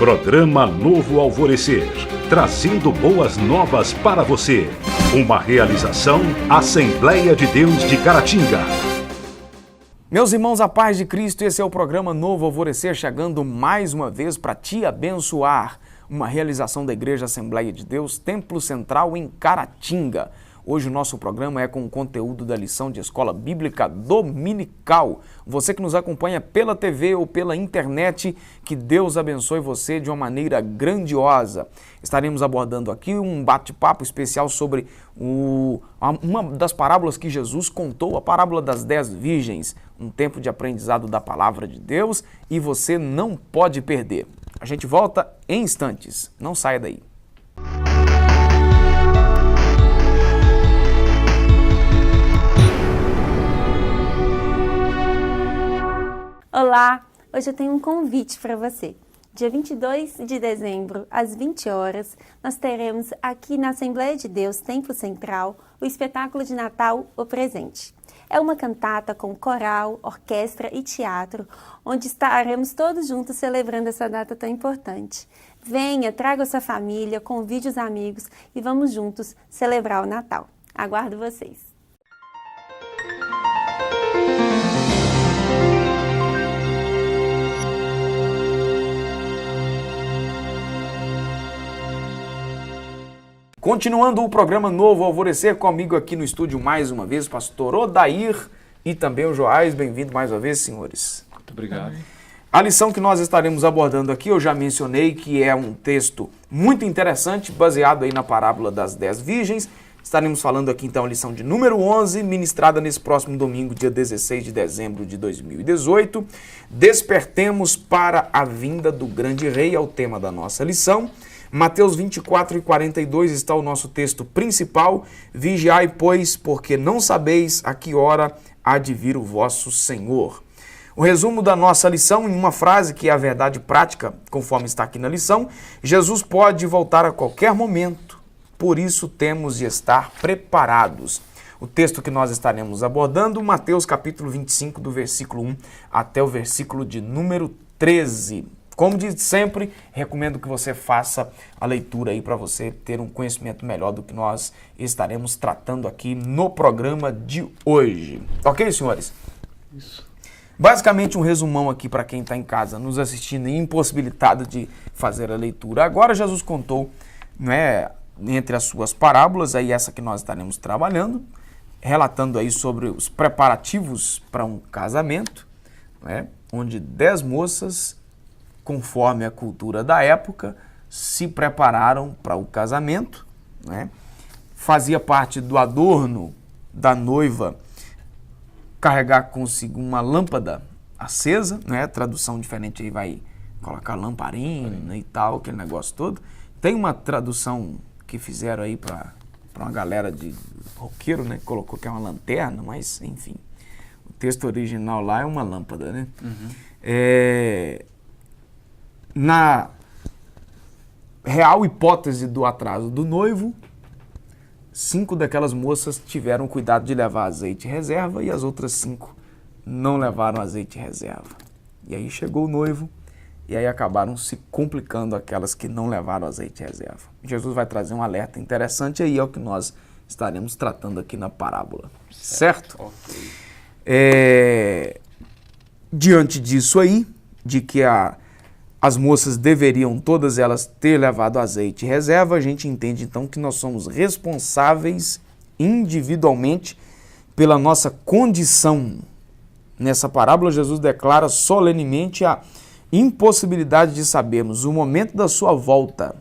Programa Novo Alvorecer, trazendo boas novas para você. Uma realização Assembleia de Deus de Caratinga. Meus irmãos, a paz de Cristo, esse é o programa Novo Alvorecer, chegando mais uma vez para te abençoar. Uma realização da Igreja Assembleia de Deus, Templo Central em Caratinga. Hoje o nosso programa é com o conteúdo da lição de Escola Bíblica Dominical. Você que nos acompanha pela TV ou pela internet, que Deus abençoe você de uma maneira grandiosa. Estaremos abordando aqui um bate-papo especial sobre uma das parábolas que Jesus contou, a parábola das 10 virgens. Um tempo de aprendizado da palavra de Deus e você não pode perder. A gente volta em instantes, não saia daí. Olá, hoje eu tenho um convite para você. Dia 22 de dezembro, às 20 horas, nós teremos aqui na Assembleia de Deus, Templo Central, o espetáculo de Natal, O Presente. É uma cantata com coral, orquestra e teatro, onde estaremos todos juntos celebrando essa data tão importante. Venha, traga sua família, convide os amigos e vamos juntos celebrar o Natal. Aguardo vocês! Continuando o programa Novo Alvorecer, comigo aqui no estúdio mais uma vez, pastor Odair e também o Joás. Bem-vindo mais uma vez, senhores. Muito obrigado. A lição que nós estaremos abordando aqui, eu já mencionei que é um texto muito interessante, baseado aí na parábola das 10 virgens. Estaremos falando aqui então a lição de número 11, ministrada nesse próximo domingo, dia 16 de dezembro de 2018. Despertemos para a vinda do grande rei, é o tema da nossa lição. Mateus 24 e 42 está o nosso texto principal. Vigiai, pois, porque não sabeis a que hora há de vir o vosso Senhor. O resumo da nossa lição em uma frase que é a verdade prática, conforme está aqui na lição: Jesus pode voltar a qualquer momento, por isso temos de estar preparados. O texto que nós estaremos abordando, Mateus capítulo 25, do versículo 1 até o versículo de número 13. Como diz sempre, recomendo que você faça a leitura aí para você ter um conhecimento melhor do que nós estaremos tratando aqui no programa de hoje. Ok, senhores? Isso. Basicamente um resumão aqui para quem está em casa nos assistindo e impossibilitado de fazer a leitura. Agora Jesus contou, né, entre as suas parábolas, aí essa que nós estaremos trabalhando, relatando aí sobre os preparativos para um casamento, né, onde 10 moças, conforme a cultura da época, se prepararam para o casamento, né? Fazia parte do adorno da noiva carregar consigo uma lâmpada acesa, né? Tradução diferente aí vai colocar lamparina e tal, aquele negócio todo. Tem uma tradução que fizeram aí para uma galera de roqueiro, né? Colocou que é uma lanterna, mas enfim. O texto original lá é uma lâmpada, né? Uhum. Na real hipótese do atraso do noivo, 5 daquelas moças tiveram cuidado de levar azeite reserva e as outras 5 não levaram azeite reserva. E aí chegou o noivo e aí acabaram se complicando aquelas que não levaram azeite reserva. Jesus vai trazer um alerta interessante aí, é o que nós estaremos tratando aqui na parábola. Certo? Diante disso aí, de que as moças deveriam todas elas ter levado azeite reserva, a gente entende então que nós somos responsáveis individualmente pela nossa condição. Nessa parábola, Jesus declara solenemente a impossibilidade de sabermos o momento da sua volta,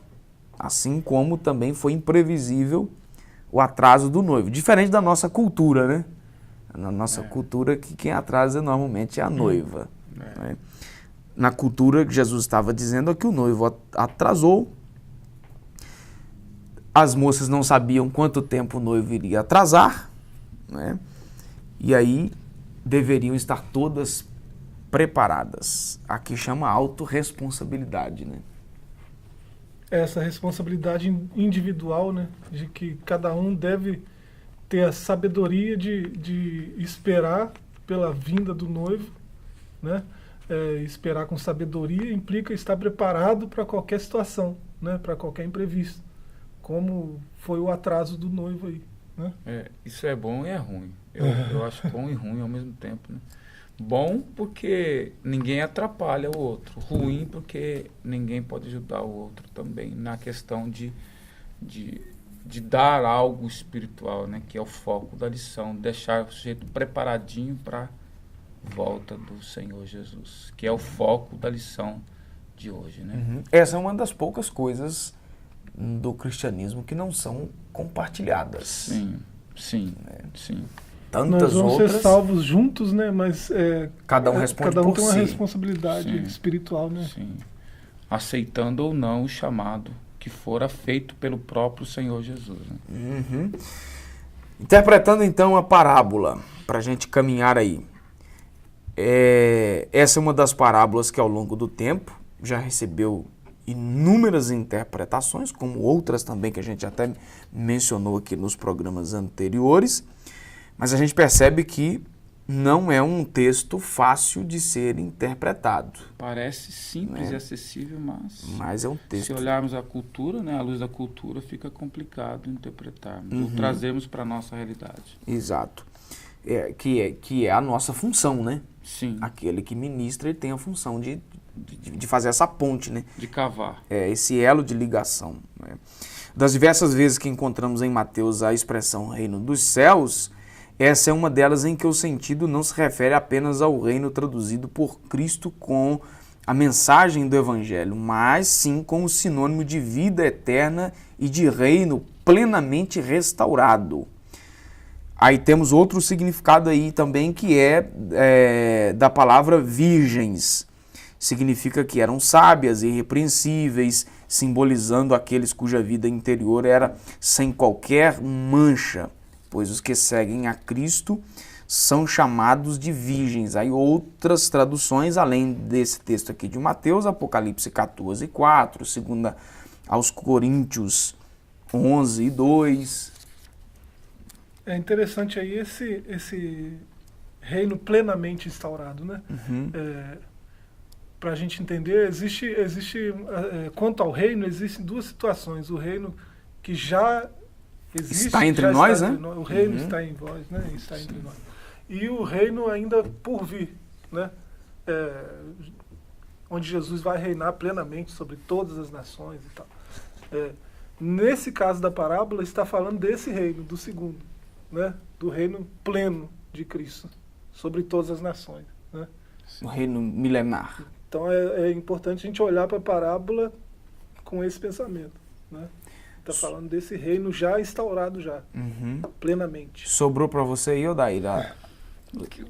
assim como também foi imprevisível o atraso do noivo. Diferente da nossa cultura, né? Na nossa cultura, que quem atrasa normalmente é a noiva. Né? Na cultura que Jesus estava dizendo é que o noivo atrasou, as moças não sabiam quanto tempo o noivo iria atrasar, né? E aí deveriam estar todas preparadas. Aqui chama autorresponsabilidade, né? Essa responsabilidade individual, né? De que cada um deve ter a sabedoria de esperar pela vinda do noivo, né? esperar com sabedoria implica estar preparado para qualquer situação, né? Para qualquer imprevisto, como foi o atraso do noivo aí, né? Isso é bom e é ruim. Eu acho bom e ruim ao mesmo tempo, né? Bom porque ninguém atrapalha o outro. Ruim porque ninguém pode ajudar o outro também na questão de dar algo espiritual, né? Que é o foco da lição. Deixar o sujeito preparadinho para a volta do Senhor Jesus. Que é o foco da lição de hoje, né? Uhum. Essa é uma das poucas coisas do cristianismo que não são compartilhadas. Sim. Sim. Tantas Nós vamos outras, ser salvos juntos, né? Mas cada um responde cada um por tem uma si. responsabilidade espiritual, né? Sim. Aceitando ou não o chamado que fora feito pelo próprio Senhor Jesus. Né? Uhum. Interpretando então a parábola, para a gente caminhar aí. Essa é uma das parábolas que ao longo do tempo já recebeu inúmeras interpretações, como outras também que a gente até mencionou aqui nos programas anteriores, mas a gente percebe que não é um texto fácil de ser interpretado. Parece simples e acessível, Mas é um texto. Se olharmos a cultura, né, à luz da cultura, fica complicado interpretarmos ou trazermos para a nossa realidade. Exato. Que é a nossa função, né? Sim. Aquele que ministra, ele tem a função de fazer essa ponte, né? De cavar. Esse elo de ligação. Né? Das diversas vezes que encontramos em Mateus a expressão reino dos céus, essa é uma delas em que o sentido não se refere apenas ao reino traduzido por Cristo com a mensagem do Evangelho, mas sim com o sinônimo de vida eterna e de reino plenamente restaurado. Aí temos outro significado aí também que é da palavra virgens. Significa que eram sábias e irrepreensíveis, simbolizando aqueles cuja vida interior era sem qualquer mancha, pois os que seguem a Cristo são chamados de virgens. Aí outras traduções, além desse texto aqui de Mateus, Apocalipse 14:4, 2 aos Coríntios 11:2. É interessante aí esse reino plenamente instaurado, né? Para a gente entender, quanto ao reino, existem duas situações. O reino que já existe, está entre nós, né? O reino está em vós, né? Está entre nós. E o reino ainda por vir, né? Onde Jesus vai reinar plenamente sobre todas as nações e tal. Nesse caso da parábola, está falando desse reino, do segundo, né? Do reino pleno de Cristo, sobre todas as nações, né? O reino milenar. Então é importante a gente olhar para a parábola com esse pensamento, né? Está falando desse reino já instaurado já, plenamente. Sobrou para você aí, Odair?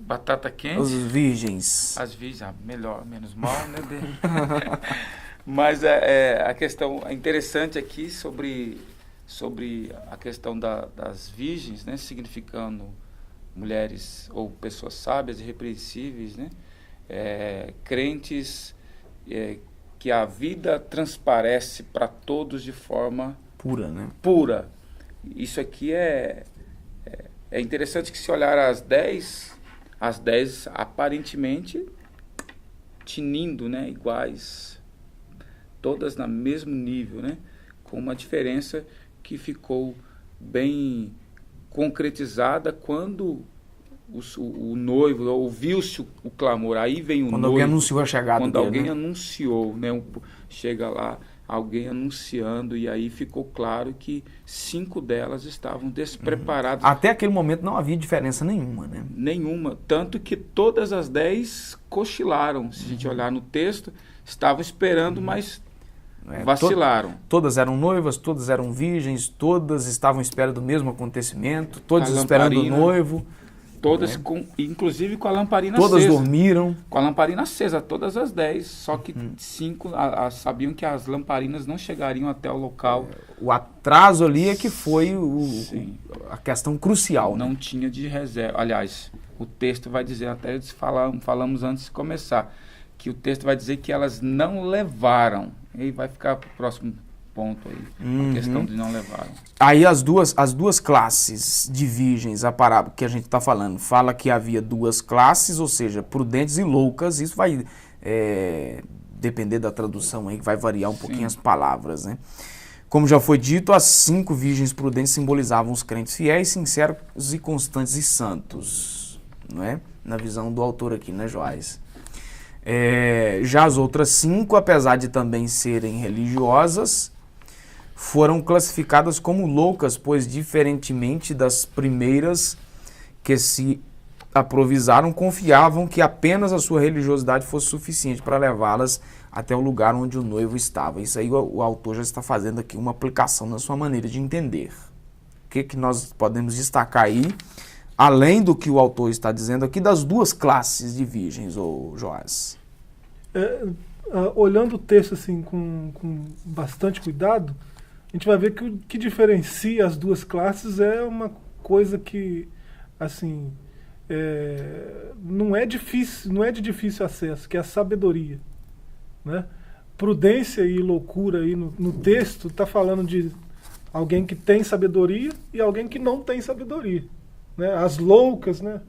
Batata quente. Os virgens. As virgens, melhor, menos mal, né? Mas a questão interessante aqui sobre a questão das virgens, né? Significando mulheres ou pessoas sábias e irrepreensíveis, né? Crentes que a vida transparece para todos de forma pura, né? Pura. Isso aqui é interessante que se olhar as 10 aparentemente tinindo, né? Iguais, todas no mesmo nível, né? Com uma diferença que ficou bem concretizada quando o noivo ouviu-se o clamor, aí vem o quando noivo. Alguém anunciou a chegada quando dele, alguém né? anunciou, né? Chega lá, alguém anunciando, e aí ficou claro que 5 delas estavam despreparadas. Até aquele momento não havia diferença nenhuma, né? Nenhuma, tanto que todas as 10 cochilaram, se a gente olhar no texto, estavam esperando, mas vacilaram. Todas eram noivas, todas eram virgens, todas estavam à espera do mesmo acontecimento, todas esperando o noivo. Todas, inclusive com a lamparina todas acesa. Todas dormiram. Com a lamparina acesa, todas as 10. Só que 5 sabiam que as lamparinas não chegariam até o local. O atraso ali é que foi a questão crucial. Não né? tinha de reserva. Aliás, o texto vai dizer, até falamos antes de começar, que o texto vai dizer que elas não levaram. E vai ficar para o próximo ponto aí, a questão de não levaram. Aí as duas classes de virgens, a parábola que a gente está falando, fala que havia duas classes, ou seja, prudentes e loucas. Isso vai depender da tradução aí, que vai variar um pouquinho as palavras, né? Como já foi dito, as 5 virgens prudentes simbolizavam os crentes fiéis, sinceros e constantes e santos, não é? Na visão do autor aqui, né, Joás? Já as outras 5, apesar de também serem religiosas, foram classificadas como loucas, pois, diferentemente das primeiras que se aprovisaram, confiavam que apenas a sua religiosidade fosse suficiente para levá-las até o lugar onde o noivo estava. Isso aí o autor já está fazendo aqui uma aplicação na sua maneira de entender. O que nós podemos destacar aí, além do que o autor está dizendo aqui, das duas classes de virgens, ô Joás? Olhando o texto assim com bastante cuidado, a gente vai ver que o que diferencia as duas classes é uma coisa que, assim, não é de difícil acesso, que é a sabedoria, né? Prudência e loucura aí no texto está falando de alguém que tem sabedoria e alguém que não tem sabedoria, né? As loucas, né,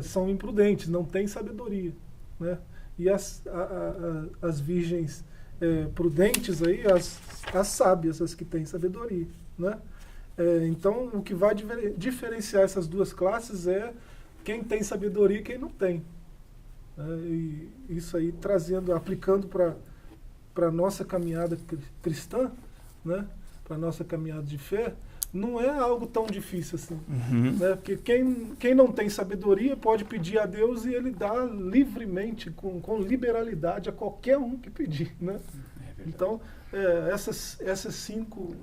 são imprudentes, não têm sabedoria, né? E as virgens prudentes aí, as sábias, as que têm sabedoria, né? Então, o que vai diferenciar essas duas classes é quem tem sabedoria e quem não tem. E isso aí aplicando para a nossa caminhada cristã, né? Para a nossa caminhada de fé, não é algo tão difícil assim. Né? Porque quem não tem sabedoria pode pedir a Deus e Ele dá livremente, com liberalidade, a qualquer um que pedir. Né? Então, essas 5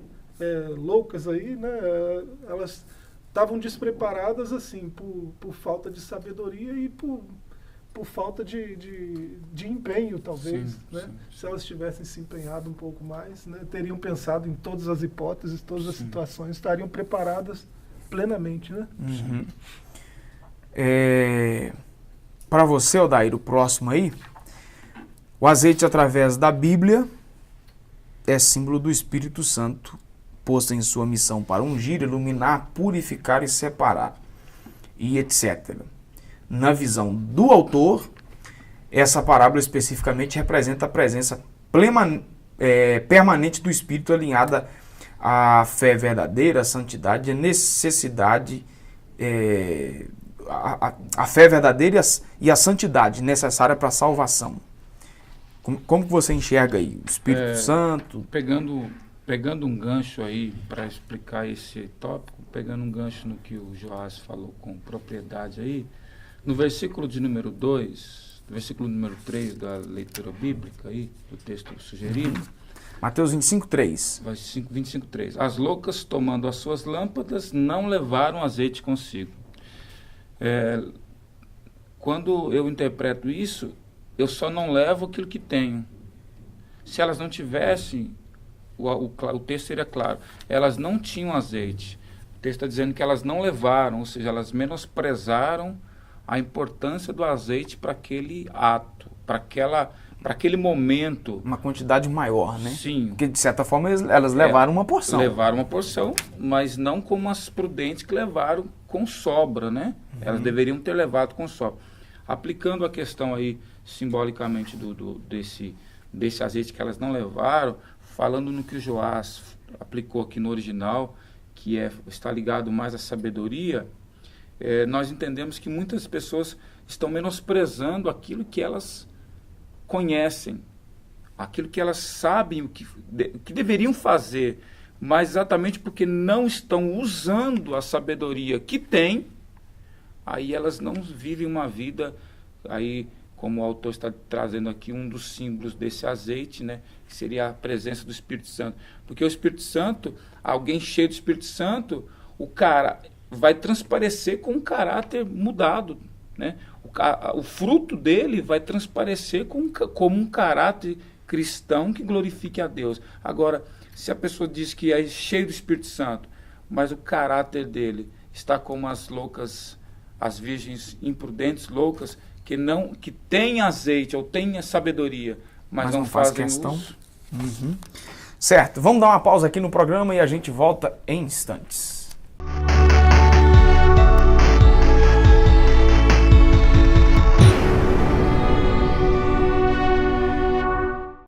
loucas aí, né? Elas estavam despreparadas assim, por falta de sabedoria e por falta de empenho, talvez. Sim, né? sim. Se elas tivessem se empenhado um pouco mais, né? Teriam pensado em todas as hipóteses, todas as situações, estariam preparadas plenamente. Né? Para você, Odair, o próximo aí, o azeite através da Bíblia é símbolo do Espírito Santo, posto em sua missão para ungir, iluminar, purificar e separar, e etc. Na visão do autor, essa parábola especificamente representa a presença permanente do Espírito alinhada à fé verdadeira, à santidade, à necessidade, a fé verdadeira e a santidade necessária para a salvação. Como que você enxerga aí? O Espírito Santo? Pegando um gancho aí para explicar esse tópico, pegando um gancho no que o Joás falou com propriedade aí, no versículo de número 2, no versículo número 3 da leitura bíblica aí, do texto sugerido, Mateus 25:3. 25:3. As loucas, tomando as suas lâmpadas, não levaram azeite consigo. Quando eu interpreto isso, eu só não levo aquilo que tenho. Se elas não tivessem, o texto seria claro, elas não tinham azeite. O texto está dizendo que elas não levaram, ou seja, elas menosprezaram a importância do azeite para aquele ato, para aquele momento. Uma quantidade maior, né? Sim. Porque, de certa forma, elas levaram uma porção. Levaram uma porção, mas não como as prudentes que levaram com sobra, né? Elas deveriam ter levado com sobra. Aplicando a questão aí, simbolicamente, desse azeite que elas não levaram, falando no que o Joás aplicou aqui no original, que está ligado mais à sabedoria, nós entendemos que muitas pessoas estão menosprezando aquilo que elas conhecem, aquilo que elas sabem o que deveriam fazer, mas exatamente porque não estão usando a sabedoria que têm, aí elas não vivem uma vida, aí, como o autor está trazendo aqui, um dos símbolos desse azeite, né, que seria a presença do Espírito Santo. Porque o Espírito Santo, alguém cheio do Espírito Santo, o cara vai transparecer com um caráter mudado, né? O fruto dele vai transparecer como um caráter cristão que glorifique a Deus. Agora, se a pessoa diz que é cheio do Espírito Santo, mas o caráter dele está como as loucas, as virgens imprudentes, loucas, que têm azeite ou têm a sabedoria, mas não fazem questão. uso. Certo, vamos dar uma pausa aqui no programa e a gente volta em instantes.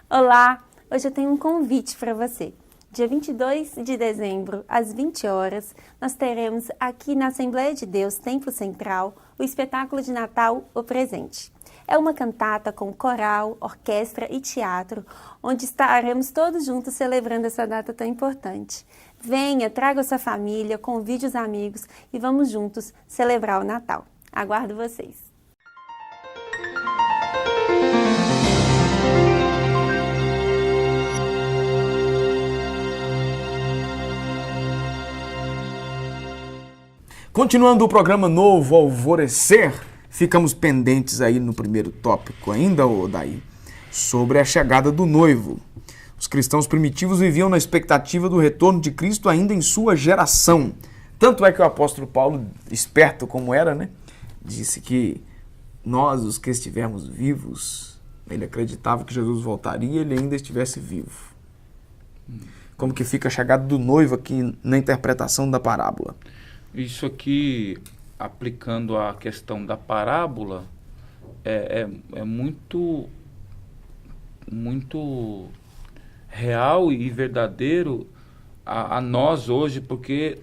Olá, hoje eu tenho um convite para você. Dia 22 de dezembro, às 20 horas, nós teremos aqui na Assembleia de Deus, Templo Central, o espetáculo de Natal, O Presente. É uma cantata com coral, orquestra e teatro, onde estaremos todos juntos celebrando essa data tão importante. Venha, traga sua família, convide os amigos e vamos juntos celebrar o Natal. Aguardo vocês! Continuando o programa Novo Alvorecer, ficamos pendentes aí no primeiro tópico ainda, Odaí, sobre a chegada do noivo. Os cristãos primitivos viviam na expectativa do retorno de Cristo ainda em sua geração. Tanto é que o apóstolo Paulo, esperto como era, né, disse que nós, os que estivermos vivos, ele acreditava que Jesus voltaria e ele ainda estivesse vivo. Como que fica a chegada do noivo aqui na interpretação da parábola? Isso aqui, aplicando a questão da parábola, é muito real e verdadeiro a nós hoje, porque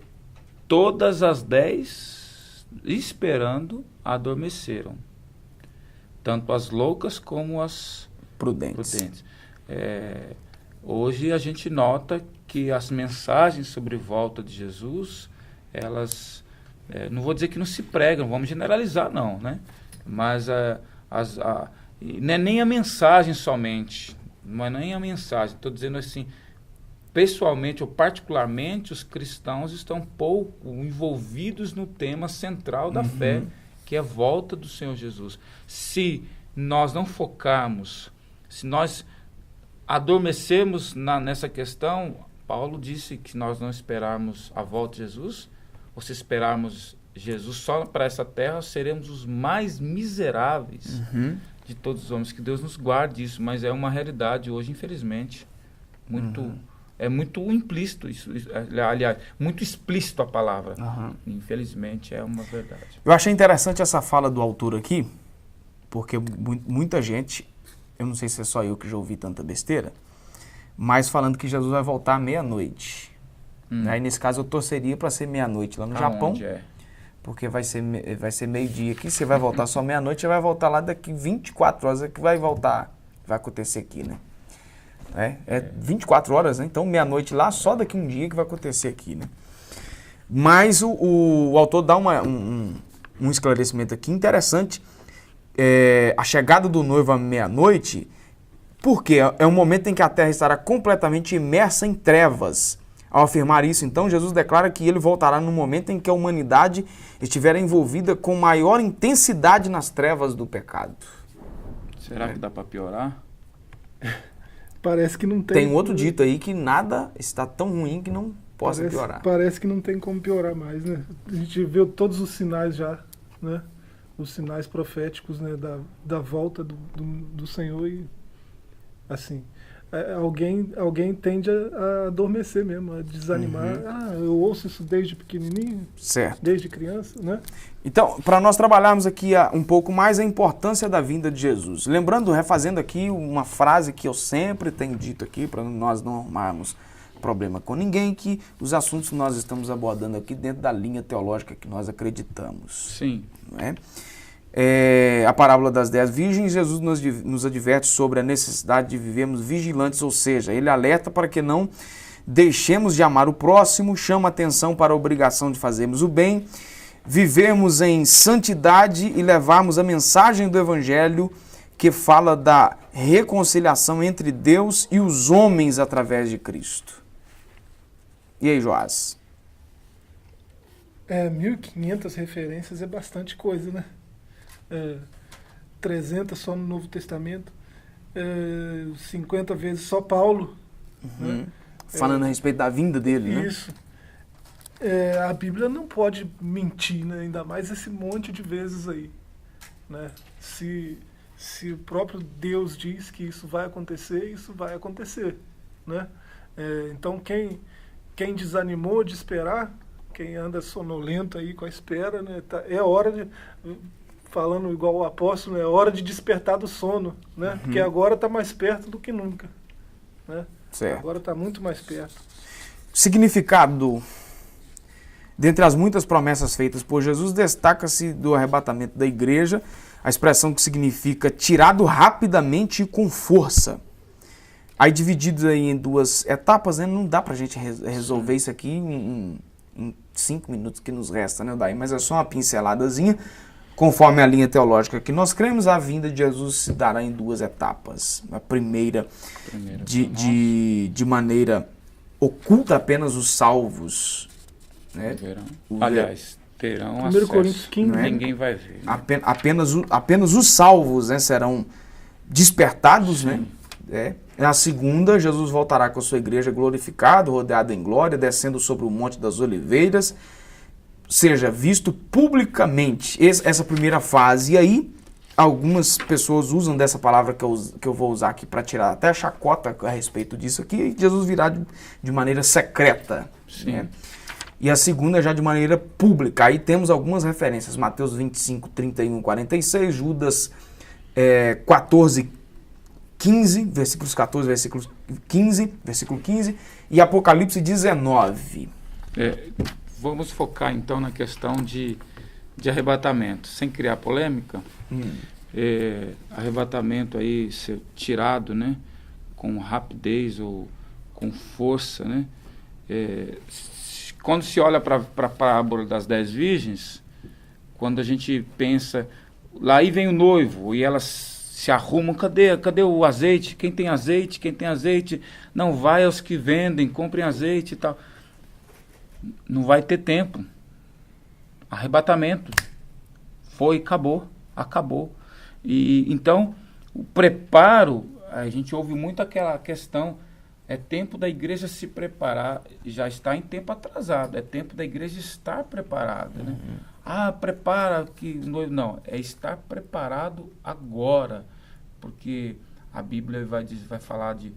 todas as 10 esperando adormeceram. Tanto as loucas como as prudentes. Hoje a gente nota que as mensagens sobre a volta de Jesus, elas, não vou dizer que não se pregam, vamos generalizar não, né? Mas não é nem a mensagem somente, não é nem a mensagem, estou dizendo assim, pessoalmente ou particularmente, os cristãos estão pouco envolvidos no tema central da fé, que é a volta do Senhor Jesus. Se nós não focarmos, se nós adormecermos nessa questão, Paulo disse que nós não esperarmos a volta de Jesus, ou se esperarmos Jesus só para essa terra, seremos os mais miseráveis de todos os homens. Que Deus nos guarde isso, mas é uma realidade hoje, infelizmente. É muito implícito isso, aliás, muito explícito a palavra. Infelizmente, é uma verdade. Eu achei interessante essa fala do autor aqui, porque muita gente, eu não sei se é só eu que já ouvi tanta besteira, mas falando que Jesus vai voltar à meia-noite. Aí, nesse caso, eu torceria para ser meia-noite lá no Japão, porque vai ser meio-dia aqui, você vai voltar só meia-noite, você vai voltar lá daqui 24 horas, é que vai acontecer aqui, né? É 24 horas, né? Então meia-noite lá, só daqui um dia que vai acontecer aqui, né? Mas o autor dá um esclarecimento aqui interessante, a chegada do noivo à meia-noite, porque é um momento em que a terra estará completamente imersa em trevas. Ao afirmar isso, então, Jesus declara que ele voltará no momento em que a humanidade estiver envolvida com maior intensidade nas trevas do pecado. Será que dá para piorar? Parece que não tem. Tem um outro dito aí que nada está tão ruim que não possa piorar. Parece que não tem como piorar mais, né? A gente viu todos os sinais já, né? Os sinais proféticos, né? Da volta do Senhor e, assim, alguém tende a adormecer mesmo, a desanimar. Eu ouço isso desde pequenininho, certo, desde criança, né? Então, para nós trabalharmos aqui um pouco mais a importância da vinda de Jesus. Lembrando, refazendo aqui uma frase que eu sempre tenho dito aqui, para nós não arrumarmos problema com ninguém, que os assuntos que nós estamos abordando aqui dentro da linha teológica que nós acreditamos. Sim. Não é? A parábola das 10 virgens, Jesus nos adverte sobre a necessidade de vivermos vigilantes, ou seja, ele alerta para que não deixemos de amar o próximo, chama atenção para a obrigação de fazermos o bem, vivermos em santidade e levarmos a mensagem do Evangelho que fala da reconciliação entre Deus e os homens através de Cristo. E aí, Joás? 1.500 referências é bastante coisa, né? 300 só no Novo Testamento, 50 vezes só Paulo, né? Falando a respeito da vinda dele, né? Isso. A Bíblia não pode mentir, né? Ainda mais esse monte de vezes aí, né? Se o próprio Deus diz que isso vai acontecer, né? Então quem desanimou de esperar, quem anda sonolento aí com a espera, né, é hora de, falando igual o apóstolo, é hora de despertar do sono, né? Porque agora está mais perto do que nunca, né? Certo. Agora está muito mais perto. Significado, dentre as muitas promessas feitas por Jesus, destaca-se do arrebatamento da igreja, a expressão que significa tirado rapidamente e com força. Aí divididos aí em duas etapas, né? Não dá pra gente resolver isso aqui em 5 minutos que nos resta, né, Daí? Mas é só uma pinceladazinha. Conforme a linha teológica que nós cremos, a vinda de Jesus se dará em 2 etapas. A primeira de maneira oculta, apenas os salvos, né? Aliás, terão 1 acesso. Coríntios 15, né? Ninguém vai ver. Né? Apenas os salvos, né, serão despertados, né? Na segunda, Jesus voltará com a sua igreja glorificado, rodeado em glória, descendo sobre o Monte das Oliveiras, seja visto publicamente. Essa primeira fase. E aí, algumas pessoas usam dessa palavra que eu vou usar aqui para tirar até a chacota a respeito disso aqui, e Jesus virá de maneira secreta. Sim. Né? E a segunda já de maneira pública. Aí temos algumas referências. Mateus 25, 31, 46, Judas 14, 15, versículos 14, versículo 15, e Apocalipse 19. Vamos focar então na questão de arrebatamento, sem criar polêmica. Arrebatamento aí ser tirado, né, com rapidez ou com força, né? Quando se olha para a parábola das 10 virgens, quando a gente pensa, lá aí vem o noivo e elas se arrumam, cadê o azeite? Quem tem azeite? Quem tem azeite? Não, vai aos que vendem, comprem azeite e tal. Não vai ter tempo. Arrebatamento. Foi, acabou. E então, o preparo, a gente ouve muito aquela questão, é tempo da igreja se preparar, já está em tempo atrasado, é tempo da igreja estar preparada, né? Prepara que não, é estar preparado agora, porque a Bíblia vai falar de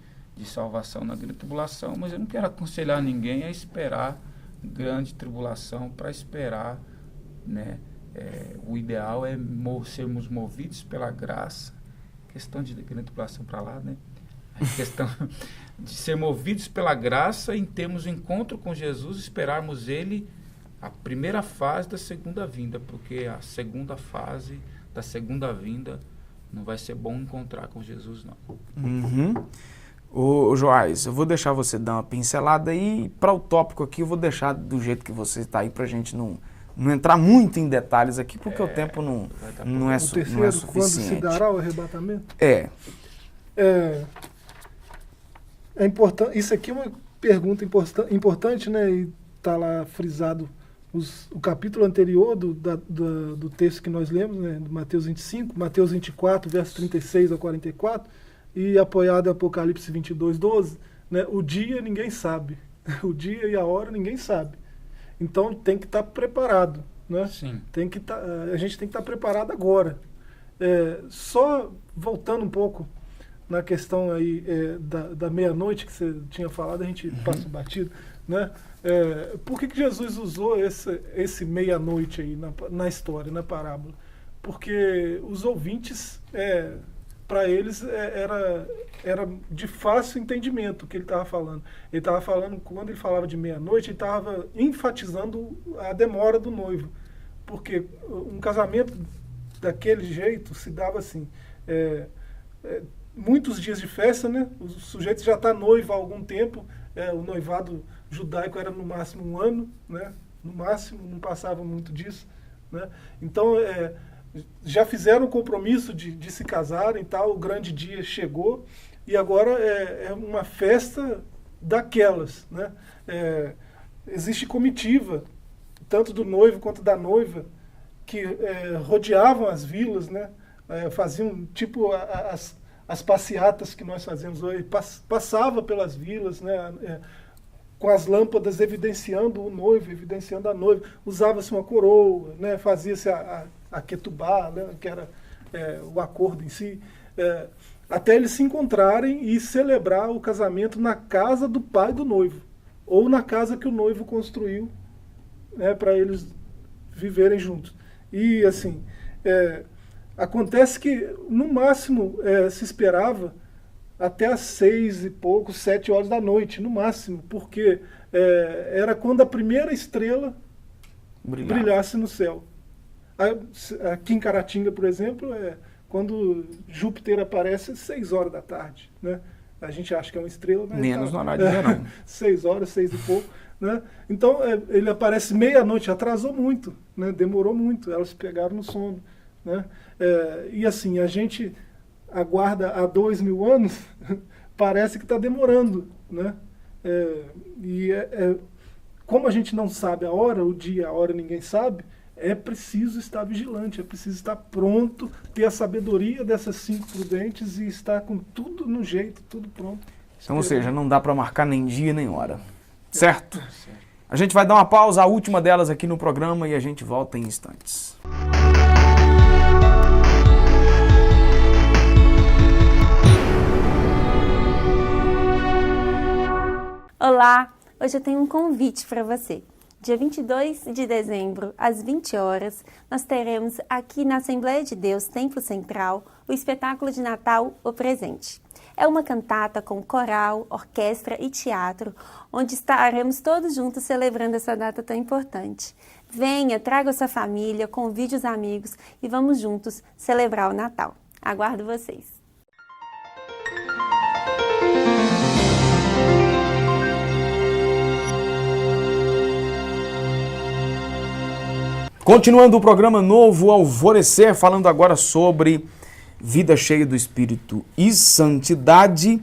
salvação na grande tribulação, mas eu não quero aconselhar ninguém a esperar grande tribulação para esperar, né? O ideal é sermos movidos pela graça, questão de grande tribulação para lá, né? A questão de ser movidos pela graça em termos um encontro com Jesus, esperarmos Ele a primeira fase da segunda vinda, porque a segunda fase da segunda vinda não vai ser bom encontrar com Jesus, não. Ô Joás, eu vou deixar você dar uma pincelada aí, para o tópico aqui eu vou deixar do jeito que você está aí, para a gente não entrar muito em detalhes aqui, porque o tempo não é suficiente. Quando se dará o arrebatamento? É importante. Isso aqui é uma pergunta importante, né? E está lá frisado o capítulo anterior do texto que nós lemos, né? Do Mateus 25, Mateus 24, versos 36 a 44, e apoiado em Apocalipse 22, 12, né? O dia ninguém sabe. O dia e a hora ninguém sabe. Então tem que estar preparado, né? Sim. A gente tem que estar preparado agora. Só voltando um pouco na questão aí da meia-noite que você tinha falado, a gente passa batido, né? Por que Jesus usou esse meia-noite aí na história, na parábola? Porque os ouvintes, para eles, era de fácil entendimento o que ele estava falando. Ele estava falando, quando ele falava de meia-noite, ele estava enfatizando a demora do noivo. Porque um casamento daquele jeito se dava assim, muitos dias de festa, né? O sujeito já está noivo há algum tempo, o noivado judaico era no máximo 1 ano, né? No máximo, não passava muito disso, né? Então, já fizeram o compromisso de se casarem, tal, o grande dia chegou, e agora é uma festa daquelas, né? Existe comitiva, tanto do noivo quanto da noiva, que rodeavam as vilas, né? Faziam tipo as passeatas que nós fazemos hoje, passava pelas vilas, né? Com as lâmpadas evidenciando o noivo, evidenciando a noiva, usava-se uma coroa, né? Fazia-se a ketubá, né? Que era o acordo em si, até eles se encontrarem e celebrar o casamento na casa do pai do noivo, ou na casa que o noivo construiu, né, para eles viverem juntos. E assim, acontece que no máximo se esperava até às 6 e pouco, 7 horas da noite, no máximo, porque era quando a primeira estrela brilhasse no céu. Aqui em Caratinga, por exemplo, quando Júpiter aparece às 6 horas da tarde, né? A gente acha que é uma estrela, mas menos no horário de verão. 6 horas, 6 e pouco, né? Então ele aparece meia-noite, atrasou muito, né? Demorou muito, elas pegaram no sono, né? E assim, a gente aguarda há 2000 anos, parece que está demorando, né? Como a gente não sabe a hora, o dia, a hora ninguém sabe, é preciso estar vigilante, é preciso estar pronto, ter a sabedoria dessas 5 prudentes e estar com tudo no jeito, tudo pronto. Então, ou seja, não dá para marcar nem dia nem hora, certo? A gente vai dar uma pausa, a última delas aqui no programa, e a gente volta em instantes. Olá, hoje eu tenho um convite para você. Dia 22 de dezembro, às 20 horas, nós teremos aqui na Assembleia de Deus, Templo Central, o espetáculo de Natal, O Presente. É uma cantata com coral, orquestra e teatro, onde estaremos todos juntos celebrando essa data tão importante. Venha, traga sua família, convide os amigos e vamos juntos celebrar o Natal. Aguardo vocês! Continuando o programa Novo Alvorecer, falando agora sobre vida cheia do Espírito e santidade,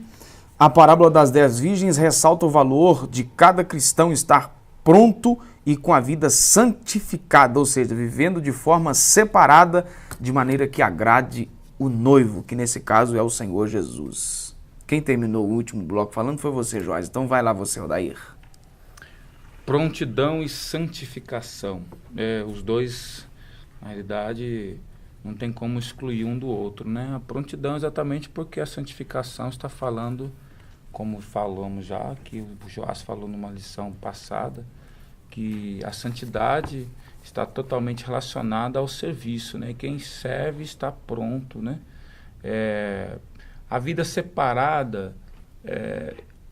a parábola das 10 virgens ressalta o valor de cada cristão estar pronto e com a vida santificada, ou seja, vivendo de forma separada, de maneira que agrade o noivo, que nesse caso é o Senhor Jesus. Quem terminou o último bloco falando foi você, Joás. Então vai lá você, Odair. Prontidão e santificação. Os dois, na realidade, não tem como excluir um do outro, né? A prontidão exatamente porque a santificação está falando, como falamos já, que o Joás falou numa lição passada, que a santidade está totalmente relacionada ao serviço, né? Quem serve está pronto, né? A vida separada,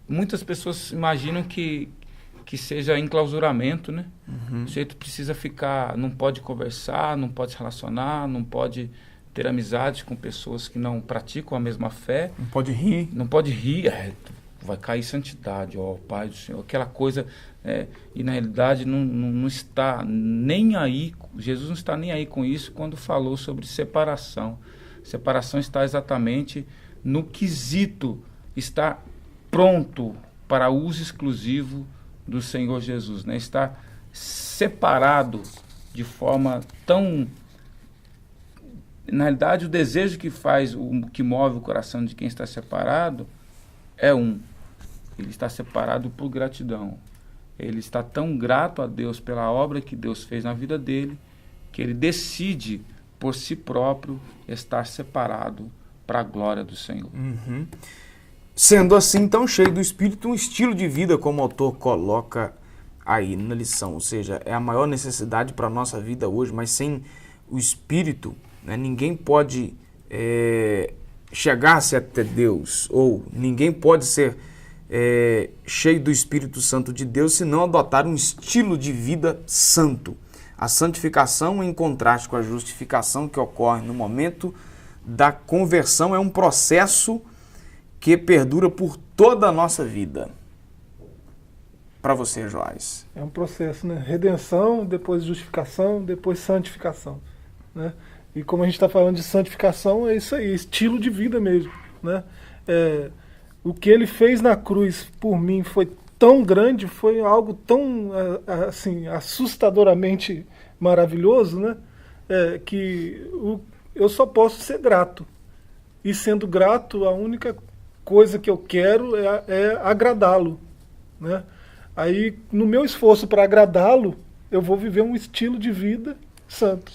muitas pessoas imaginam que seja enclausuramento, né? O sujeito precisa ficar, não pode conversar, não pode se relacionar, não pode ter amizade com pessoas que não praticam a mesma fé. Não pode rir. Não pode rir, vai cair santidade, ó, Pai do Senhor, aquela coisa, e na realidade não está nem aí, Jesus não está nem aí com isso quando falou sobre separação. Separação está exatamente no quesito, está pronto para uso exclusivo do Senhor Jesus, né? Está separado de forma tão... Na realidade, o desejo que move o coração de quem está separado é ele está separado por gratidão. Ele está tão grato a Deus pela obra que Deus fez na vida dele, que ele decide por si próprio estar separado para a glória do Senhor. Sendo assim, tão cheio do Espírito, um estilo de vida, como o autor coloca aí na lição. Ou seja, é a maior necessidade para a nossa vida hoje, mas sem o Espírito, né, ninguém pode chegar-se até Deus, ou ninguém pode ser cheio do Espírito Santo de Deus se não adotar um estilo de vida santo. A santificação, em contraste com a justificação que ocorre no momento da conversão, é um processo que perdura por toda a nossa vida. Para você, Joás. É um processo, né? Redenção, depois justificação, depois santificação, né? E como a gente está falando de santificação, é isso aí, estilo de vida mesmo, né? O que ele fez na cruz por mim foi tão grande, foi algo tão assim, assustadoramente maravilhoso, né? Que eu só posso ser grato. E sendo grato, a única coisa que eu quero é agradá-lo, né? Aí, no meu esforço para agradá-lo, eu vou viver um estilo de vida santo,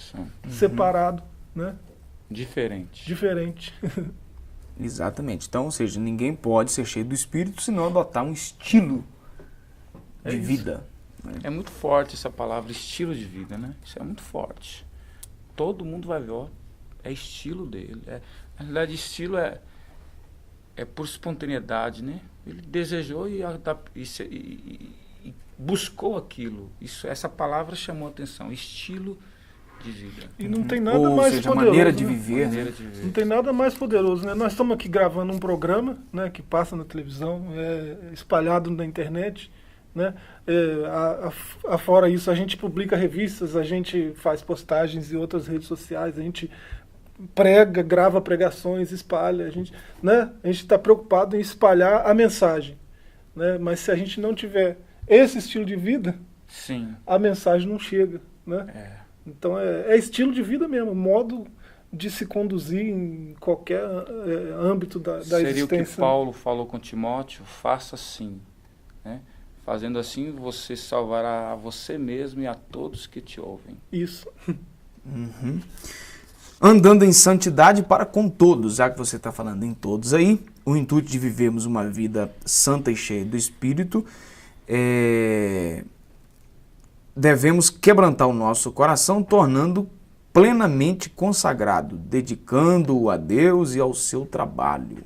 separado, né? Diferente. Exatamente. Então, ou seja, ninguém pode ser cheio do Espírito se não adotar um estilo de vida. É muito forte essa palavra, estilo de vida, né? Isso é muito forte. Todo mundo vai ver, ó, é estilo dele. Na realidade, estilo é por espontaneidade, né? Ele desejou e buscou aquilo. Essa palavra chamou a atenção, estilo de vida. E não tem nada mais poderoso. Maneira de né? viver. Maneira de viver. Não tem nada mais poderoso, né? Nós estamos aqui gravando um programa, né, que passa na televisão, espalhado na internet, né? Fora isso, a gente publica revistas, a gente faz postagens em outras redes sociais, a gente prega, grava pregações, espalha, a gente está preocupado em espalhar a mensagem, né? Mas se a gente não tiver esse estilo de vida, Sim. a mensagem não chega, né? Então é estilo de vida mesmo, modo de se conduzir em qualquer âmbito da Seria existência. o que Paulo falou com Timóteo, faça assim, né? Fazendo assim, você salvará a você mesmo e a todos que te ouvem. Isso. Andando em santidade para com todos, já que você está falando em todos aí, o intuito de vivermos uma vida santa e cheia do Espírito, devemos quebrantar o nosso coração, tornando plenamente consagrado, dedicando-o a Deus e ao seu trabalho.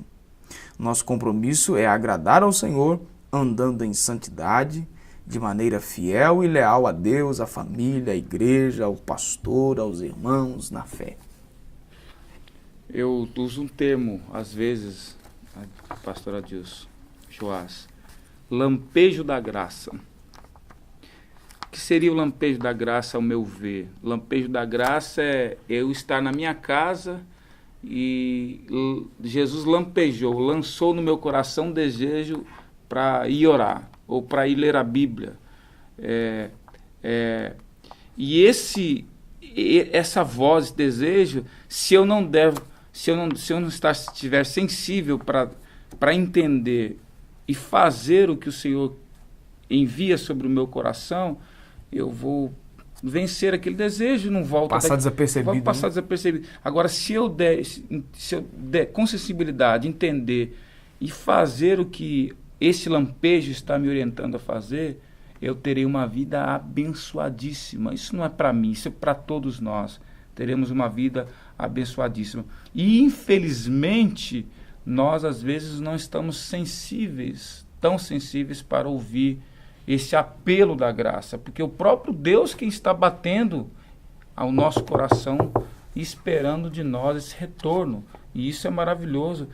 Nosso compromisso é agradar ao Senhor, andando em santidade, de maneira fiel e leal a Deus, à família, à igreja, ao pastor, aos irmãos na fé. Eu uso um termo, às vezes, pastor Adilson, Joás, lampejo da graça. O que seria o lampejo da graça, ao meu ver? O lampejo da graça é eu estar na minha casa e Jesus lampejou, lançou no meu coração um desejo para ir orar, ou para ir ler a Bíblia. E essa voz, esse desejo, se eu não estiver sensível para entender e fazer o que o Senhor envia sobre o meu coração, eu vou vencer aquele desejo, não volto passar desapercebido. Vou passar desapercebido. Agora, se eu der com sensibilidade, entender e fazer o que esse lampejo está me orientando a fazer, eu terei uma vida abençoadíssima. Isso não é para mim, isso é para todos nós. Teremos uma vida abençoadíssima. E, infelizmente, nós, às vezes, não estamos tão sensíveis para ouvir esse apelo da graça, porque o próprio Deus quem está batendo ao nosso coração e esperando de nós esse retorno. E isso é maravilhoso.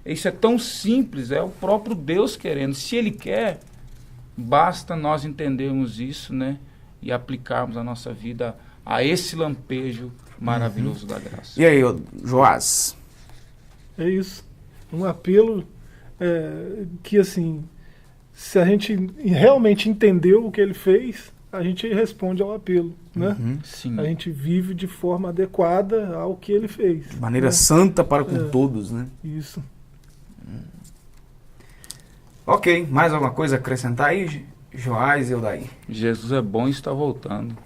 Isso é tão simples, é o próprio Deus querendo. Se Ele quer, basta nós entendermos isso, né? E aplicarmos a nossa vida a esse lampejo maravilhoso da graça. E aí, Joás? É isso. Um apelo que, assim, se a gente realmente entendeu o que Ele fez, a gente responde ao apelo, né? Sim. A gente vive de forma adequada ao que Ele fez. De maneira santa para com todos, né? Isso. Ok, mais alguma coisa a acrescentar aí, Joás e Eldaí? Jesus é bom e está voltando.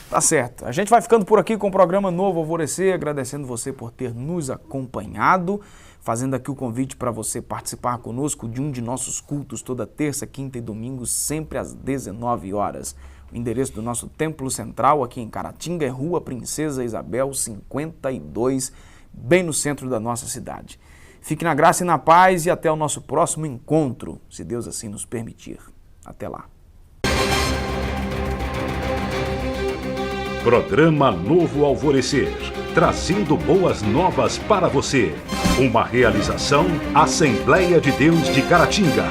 Tá certo. A gente vai ficando por aqui com o programa Novo Alvorecer, agradecendo você por ter nos acompanhado, fazendo aqui o convite para você participar conosco de um de nossos cultos toda terça, quinta e domingo, sempre às 19 horas. O endereço do nosso templo central aqui em Caratinga é Rua Princesa Isabel 52, bem no centro da nossa cidade. Fique na graça e na paz e até o nosso próximo encontro, se Deus assim nos permitir. Até lá. Programa Novo Alvorecer, trazendo boas novas para você. Uma realização Assembleia de Deus de Caratinga.